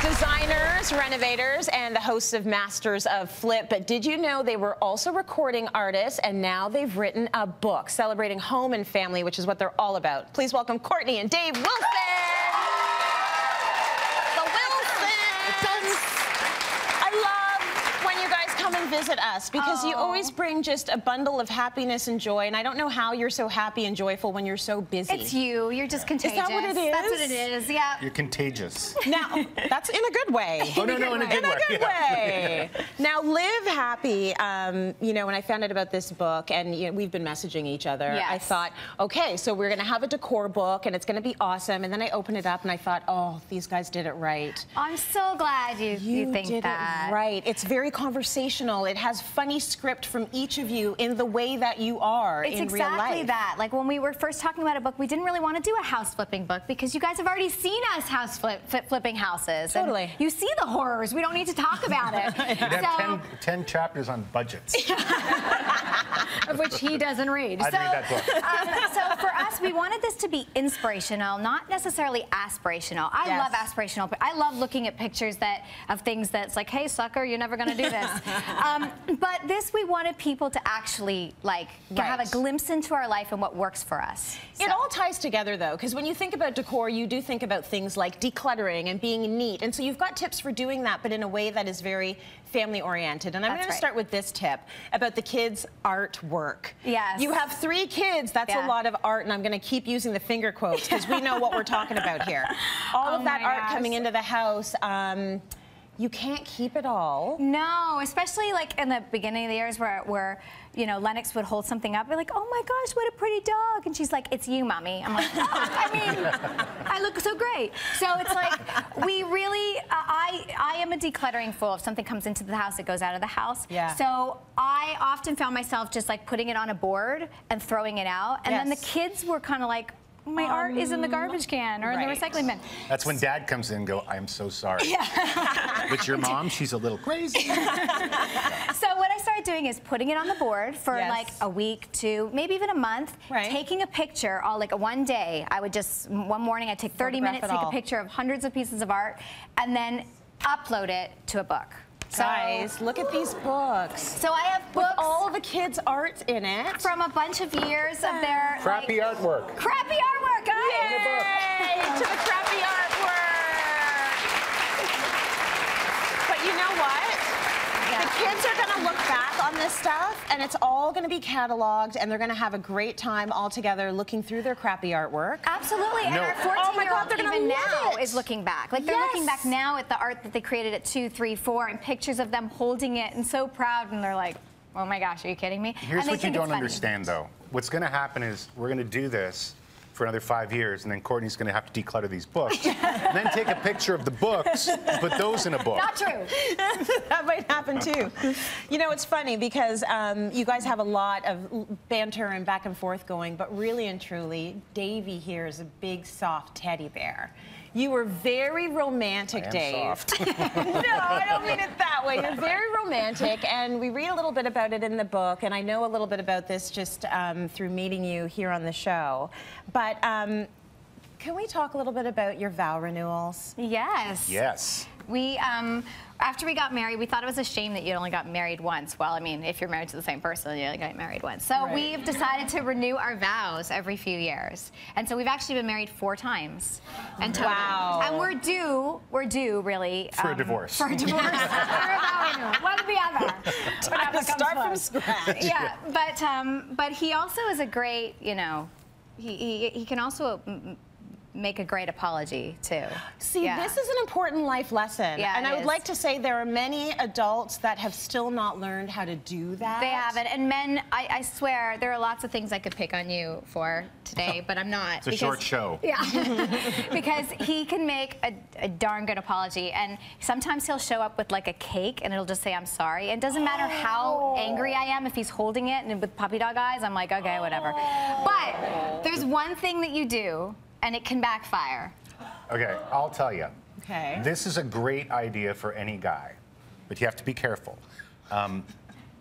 Designers, renovators, and the hosts of Masters of Flip. But did you know they were also recording artists, and now they've written a book celebrating home and family, which is what they're all about. Please welcome Kortney and Dave Wilson. The Wilsons. I love when you guys come and visit us because you always bring just a bundle of happiness and joy, and I don't know how you're so happy and joyful when you're so busy. It's you. You're just contagious. Is that what it is? That's what it is, yeah. You're contagious. Now, that's in a good way. Oh, no, in a good way. In a good way. Now, Live Happy, you know, when I found out about this book, and you know, we've been messaging each other, yes. I thought, okay, so we're going to have a decor book, and it's going to be awesome. And then I opened it up, and I thought, oh, these guys did it right. I'm so glad you think did that. It right. It's very conversational. It has funny script from each of you in the way that you are in real life. It's exactly that. Like, when we were first talking about a book, we didn't really want to do a house flipping book because you guys have already seen us flipping houses. Totally. And you see the horrors. We don't need to talk about it. You'd have 10 chapters on budgets. Of which he doesn't read. I'd read that book. So for us, we wanted this to be inspirational, not necessarily aspirational. I love aspirational, but I love looking at pictures of things that's like, hey, sucker, you're never going to do this. But this, we wanted people to actually have a glimpse into our life and what works for us. So. It all ties together, though, because when you think about decor, you do think about things like decluttering and being neat. And so you've got tips for doing that, but in a way that is very family-oriented. And I'm going to start with this tip about the kids' artwork. Yes. You have 3 kids. That's a lot of art, and I'm going to keep using the finger quotes because we know what we're talking about here. All of that art coming into the house. You can't keep it all. No, especially like in the beginning of the years where you know, Lennox would hold something up. We're like, oh my gosh, what a pretty dog. And she's like, it's you, Mommy. I'm like, oh, I mean, I look so great. So it's like, we really, I am a decluttering fool. If something comes into the house, it goes out of the house. Yeah. So I often found myself just like putting it on a board and throwing it out. And then the kids were kind of like, my art is in the garbage can or in the recycling bin. That's when Dad comes in and go, I'm so sorry. But your mom, she's a little crazy. So what I started doing is putting it on the board for like a week, 2, maybe even a month, taking a picture all like one day. I would just, one morning I'd take 30 minutes, take a picture of hundreds of pieces of art, and then upload it to a book. Guys, look at these books. So I have books. With all the kids' art in it. From a bunch of years of their... Crappy artwork. Crappy artwork, guys! Yay! To the crappy artwork! But you know what? The kids are going to look back on this stuff, and it's all going to be cataloged, and they're going to have a great time all together looking through their crappy artwork. Absolutely, and our 14-year-old even now is looking back. Like, they're looking back now at the art that they created at 2, 3, 4, and pictures of them holding it and so proud, and they're like, oh my gosh, are you kidding me? Here's what you don't understand, though. What's going to happen is we're going to do this for another 5 years, and then Kortney's going to have to declutter these books, and then take a picture of the books and put those in a book. Not true. That might happen too. You know, it's funny because you guys have a lot of banter and back and forth going, but really and truly, Davey here is a big, soft teddy bear. You were very romantic, Dave. Soft. No, I don't mean it that way. You're very romantic, and we read a little bit about it in the book, and I know a little bit about this just through meeting you here on the show. But can we talk a little bit about your vow renewals? Yes. Yes. We, after we got married, we thought it was a shame that you only got married once. Well, I mean, if you're married to the same person, you only get married once. So we've decided to renew our vows every few years. And so we've actually been married 4 times. And wow. And we're due really. For a divorce. For a divorce. Or a vow renewal. One or the other. Time to start from scratch. Yeah, but he also is a great, you know, he can also make a great apology too. See, this is an important life lesson. Yeah, and I would like to say there are many adults that have still not learned how to do that. They haven't. And men, I swear, there are lots of things I could pick on you for today, but I'm not. It's a short show. Yeah. Because he can make a darn good apology. And sometimes he'll show up with like a cake and it'll just say, I'm sorry. It doesn't matter how angry I am. If he's holding it and with puppy dog eyes, I'm like, okay, whatever. But there's one thing that you do, and it can backfire. Okay, I'll tell you. Okay. This is a great idea for any guy, but you have to be careful.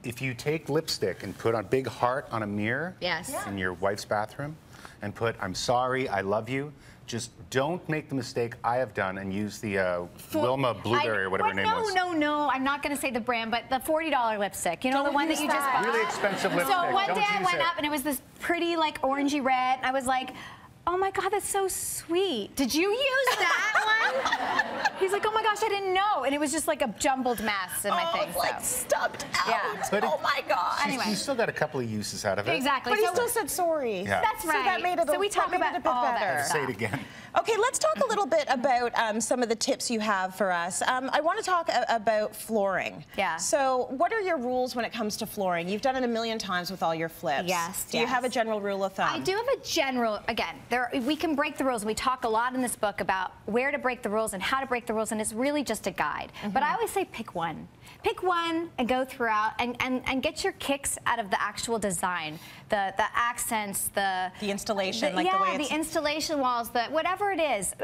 If you take lipstick and put a big heart on a mirror in your wife's bathroom and put, I'm sorry, I love you, just don't make the mistake I have done and use the Wilma Blueberry or whatever her name was. No, I'm not going to say the brand, but the $40 lipstick. You know, the one that you just bought? Really expensive lipstick. So one day I went it. up and it was this pretty like orangey red, and I was like, oh my God, that's so sweet. Did you use that one? He's like, oh my gosh, I didn't know. And it was just like a jumbled mess in my thing. It's like stubbed out. Yeah. But oh my God. Anyway. You still got a couple of uses out of it. Exactly. But he still said sorry. Yeah. That's right. So that made it, we talk about it a bit all better. that Say it again. Okay, let's talk a little bit about some of the tips you have for us. I want to talk about flooring. Yeah. So what are your rules when it comes to flooring? You've done it a million times with all your flips. Yes. Do you have a general rule of thumb? I do have a general, again, we can break the rules. We talk a lot in this book about where to break the rules and how to break the rules, and it's really just a guide. But I always say pick one. Pick one and go throughout and get your kicks out of the actual design, the accents, the installation, the way it's... the installation walls, whatever it is.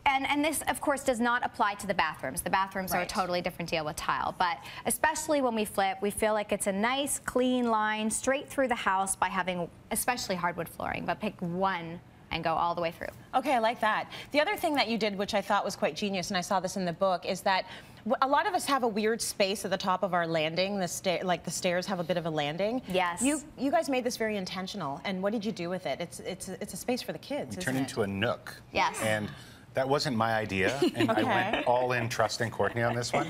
And this, of course, does not apply to the bathrooms. The bathrooms are a totally different deal with tile. But especially when we flip, we feel like it's a nice, clean line straight through the house by having especially hardwood flooring. But pick one and go all the way through. Okay, I like that. The other thing that you did, which I thought was quite genius, and I saw this in the book, is that a lot of us have a weird space at the top of our landing. The stairs have a bit of a landing. Yes. You guys made this very intentional, and what did you do with it? It's a space for the kids. It turned into a nook. Yes. And that wasn't my idea, and I went all in trusting Kortney on this one.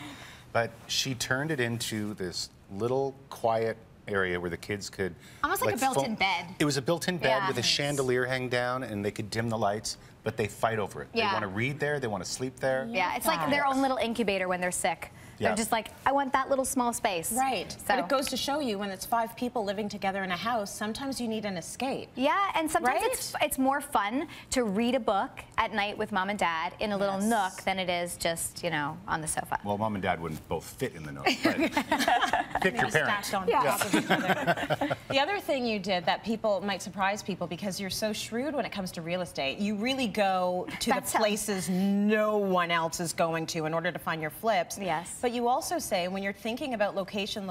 But she turned it into this little quiet area where the kids could... Almost like a built-in bed. It was a built-in bed Yeah. with a chandelier hang down, and they could dim the lights, but they fight over it. Yeah. They want to read there, they want to sleep there. Yeah, it's like their own little incubator when they're sick. Yeah. They're just like, I want that little small space. Right. So. But it goes to show you when it's 5 people living together in a house, sometimes you need an escape. Yeah, and sometimes it's more fun to read a book at night with mom and dad in a little nook than it is just, you know, on the sofa. Well, mom and dad wouldn't both fit in the nook, but pick your parents. Stacked on top of each other. The other thing you did that might surprise people, because you're so shrewd when it comes to real estate, you really go to the places no one else is going to in order to find your flips. Yes. But you also say, when you're thinking about location,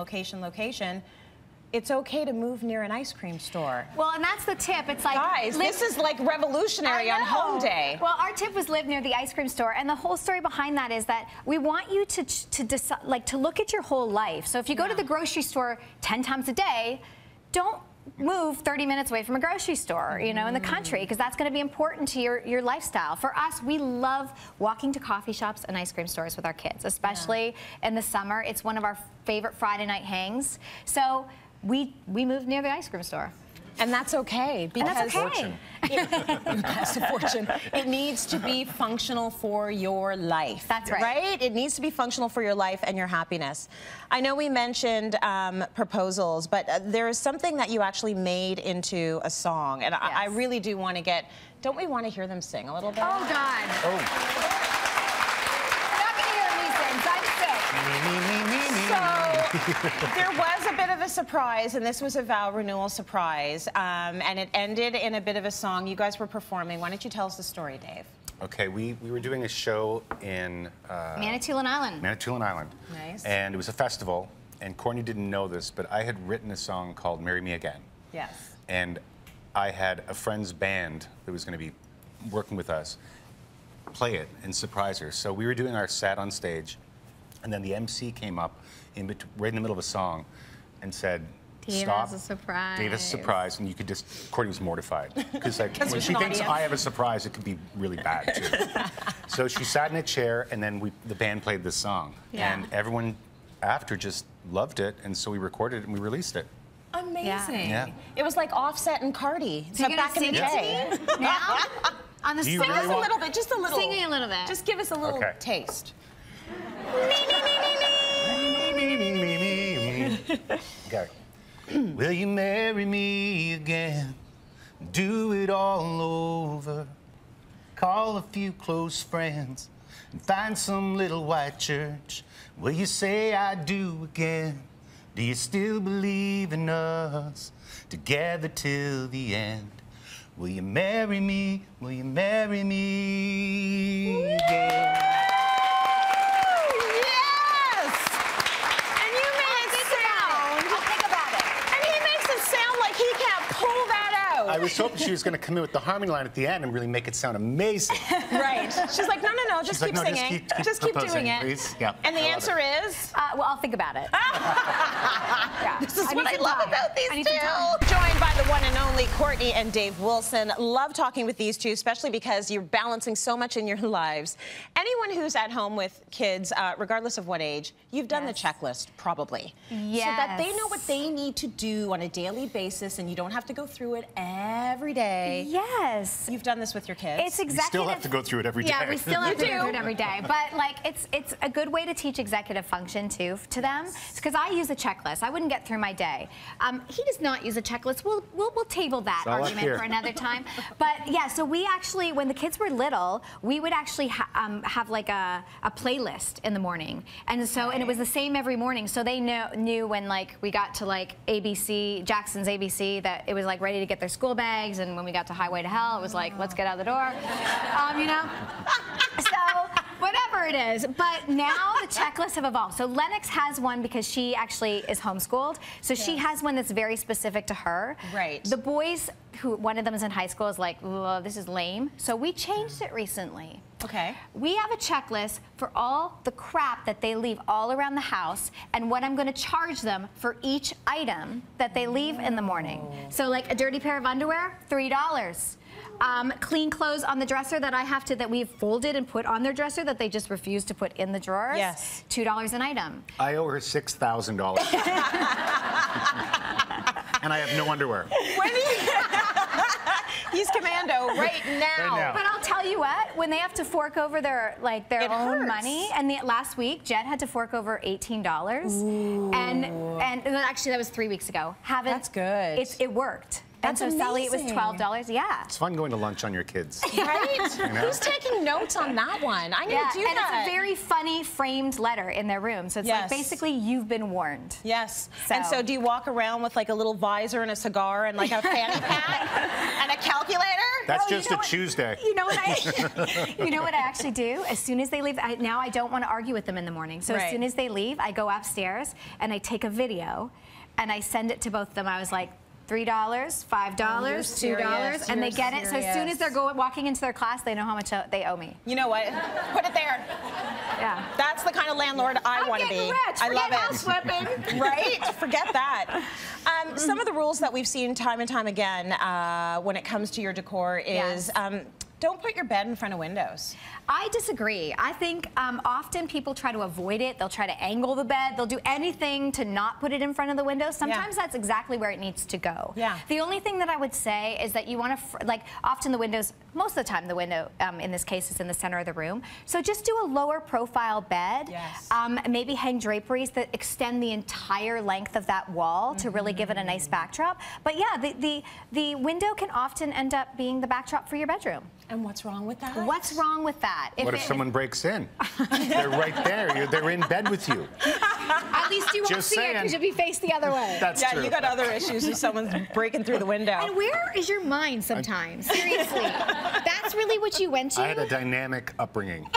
it's okay to move near an ice cream store. Well, and that's the tip. It's like, guys, this is like revolutionary on home day. Well, our tip was live near the ice cream store, and the whole story behind that is that we want you to decide, like, to look at your whole life. So if you go to the grocery store 10 times a day, don't move 30 minutes away from a grocery store, you know, in the country, because that's going to be important to your lifestyle. For us, we love walking to coffee shops and ice cream stores with our kids, especially in the summer. It's one of our favorite Friday night hangs. So we moved near the ice cream store. And that's okay, because that's okay. That's a fortune. It needs to be functional for your life. That's right. Right? It needs to be functional for your life and your happiness. I know we mentioned proposals, but there is something that you actually made into a song, and I really do want to get. Don't we want to hear them sing a little bit? Oh God. Oh. You're not gonna hear me sing, so So there was a bit of a surprise, and this was a Vow Renewal surprise, and it ended in a bit of a song. You guys were performing. Why don't you tell us the story, Dave? Okay, we were doing a show in... Manitoulin Island. Manitoulin Island. Nice. And it was a festival, and Kortney didn't know this, but I had written a song called Marry Me Again. Yes. And I had a friend's band that was going to be working with us play it and surprise her. So we were doing our set on stage, and then the MC came up right in the middle of a song and said, Dave stop. has a surprise. Dave has a surprise, and you could just, Kortney was mortified. Because like, when she thinks I have a surprise, it could be really bad too. So she sat in a chair, and then the band played this song. Yeah. And everyone after just loved it, and so we recorded it and we released it. Amazing. Yeah. It was like Offset and Cardi, So but you're back in gonna the sing day. it to me now? On the Do you sing really us want- a little bit. Just a little. Sing me a little bit. Just give us a little Okay. taste. Okay. Will you marry me again? Do it all over. Call a few close friends and find some little white church. Will you say I do again? Do you still believe in us? Together till the end. Will you marry me? Will you marry me again? Yes! And you made it sound. I'll think about it. And he makes it sound like he can't pull that out. I was hoping she was going to come in with the harmony line at the end and really make it sound amazing. Right. She's like, no, just keep singing. Just keep doing it. Please. Yeah, and the answer is? Well, I'll think about it. Yeah. This is what I love about these two. Joined by the one and only Kortney and Dave Wilson. Love talking with these two, especially because you're balancing so much in your lives. Anyone who's at home with kids, regardless of what age, you've done the checklist, probably. Yes. So that they know what they need to do on a daily basis, and you don't have to go through it every day. Yes. You've done this with your kids. It's executive. We still have to go through it every day. Yeah, we still have to go through it every day. But like, it's a good way to teach executive function too to them, because I use a checklist. I wouldn't get through my day. He does not use a checklist. We'll table that argument for another time. But yeah, so we actually, when the kids were little, we would actually have like a playlist in the morning, and so and it was the same every morning. So they knew when like we got to like ABC, Jackson's ABC, that it was like ready to get their school bags, and when we got to Highway to Hell, it was like, let's get out the door, you know. So whatever it is, but now the checklists have evolved. So Lennox has one because she actually is homeschooled, so she has one that's very specific to her. Right. The boys, who one of them is in high school, is like, oh, this is lame. So we changed it recently. Okay. We have a checklist for all the crap that they leave all around the house and what I'm going to charge them for each item that they leave in the morning. So like a dirty pair of underwear, $3. Clean clothes on the dresser that we've folded and put on their dresser that they just refuse to put in the drawers. Yes. $2 an item. I owe her $6,000. And I have no underwear. When he's commando right now. But I'll tell you what, when they have to fork over their own money, and last week Jen had to fork over $18. Ooh. And actually that was 3 weeks ago. That's good. It worked. That's and so Sally, it was amazing. $12. Yeah. It's fun going to lunch on your kids. Right? You know? Who's taking notes on that one? I need to do that. And it's a very funny framed letter in their room. So it's like basically you've been warned. Yes. And so do you walk around with like a little visor and a cigar and like a fanny pack and a calculator? That's just a Tuesday. You know what I actually do? As soon as they leave, now I don't want to argue with them in the morning. So as soon as they leave, I go upstairs and I take a video and I send it to both of them. I was like, $3, $5, $2, and they get it. So as soon as they're walking into their class, they know how much they owe me. You know what? Put it there. Yeah. That's the kind of landlord I want to be. Rich. I love house flipping. Right? Forget that. Some of the rules that we've seen time and time again when it comes to your decor is don't put your bed in front of windows. I disagree. I think often people try to avoid it. They'll try to angle the bed. They'll do anything to not put it in front of the window. Sometimes that's exactly where it needs to go. Yeah. The only thing that I would say is that you want to, like, often the windows, most of the time the window in this case is in the center of the room. So just do a lower profile bed. Yes. Maybe hang draperies that extend the entire length of that wall to really give it a nice backdrop. But yeah, the window can often end up being the backdrop for your bedroom. And what's wrong with that? What's wrong with that? What if someone breaks in? They're right there. They're in bed with you. At least you won't see it because you'll be faced the other way. That's true. You got other issues if someone's breaking through the window. And where is your mind sometimes? Seriously. That's really what you went to? I had a dynamic upbringing.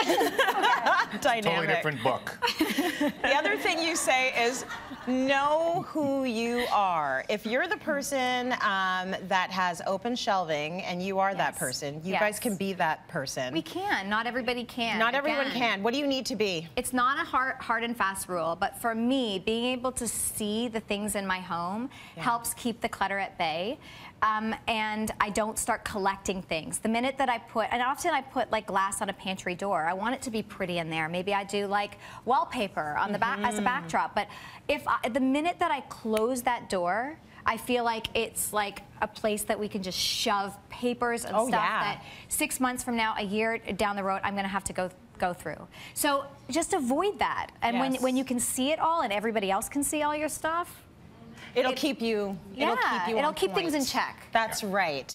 Dynamic. Totally different book. The other thing you say is know who you are. If you're the person that has open shelving and you are that person, you guys can be that person. We can. Not everybody can. Not everyone can. What do you need to be? It's not a hard and fast rule, but for me, being able to see the things in my home helps keep the clutter at bay. And I don't start collecting things. The minute that I put, and often I put like glass on a pantry door, I want it to be pretty in there. Maybe I do like wallpaper on the back as a backdrop. But the minute that I close that door, I feel like it's like a place that we can just shove papers and stuff that 6 months from now, a year down the road, I'm going to have to go through. So just avoid that. And when you can see it all and everybody else can see all your stuff, it'll keep you. It'll keep things in check. That's right.